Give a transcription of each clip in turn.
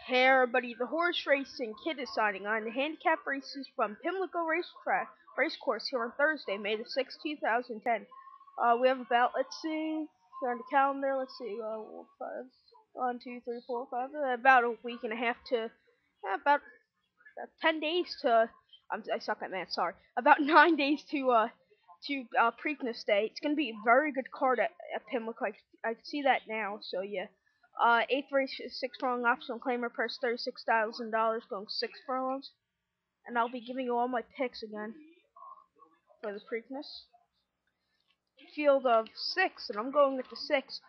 Hey everybody, the horse racing kid is signing on the handicap races from Pimlico Racetrack Racecourse here on Thursday, May the 6th, 2010. We have about, let's see, here on the calendar, let's see, 5, 1, 2, 3, 4, 5, about a week and a half to, about 10 days to, I suck at math, sorry, about 9 days to Preakness Day. It's going to be a very good card at Pimlico. I can see that now, so yeah. Eighth race, 6 furlong optional claimer, purse $36,000, going 6 furlongs, and I'll be giving you all my picks again for the Preakness. Field of 6, and I'm going with the 6,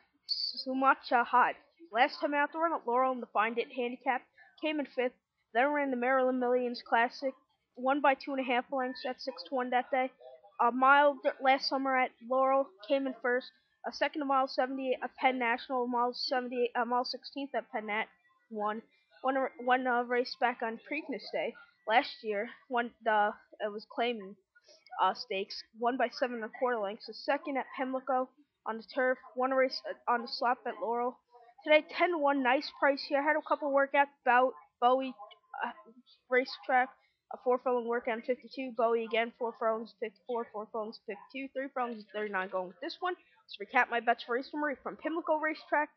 Sumacha Hot. Last time out, the run at Laurel in the Find It handicap came in 5th, then ran the Maryland Millions Classic, won by 2.5 lengths at 6-1 that day. A mile last summer at Laurel came in 1st. A second to mile 78 at Penn National, mile 16th at Penn Nat, won. One race back on Preakness Day last year. It was claiming stakes, won by 7 1/4 lengths. A second at Pimlico on the turf, won a race on the slop at Laurel. Today 10-1, nice price here. Had a couple workouts, Bowie uh, racetrack, a 4 furlong workout 52. Bowie again, 4 furlongs 54, 4 furlongs 52, 3 furlongs 39. Going with this one. Let's recap my bets for race summary from Pimlico Racetrack.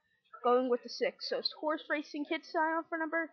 Going with the 6. So it's horse racing kid sign on for number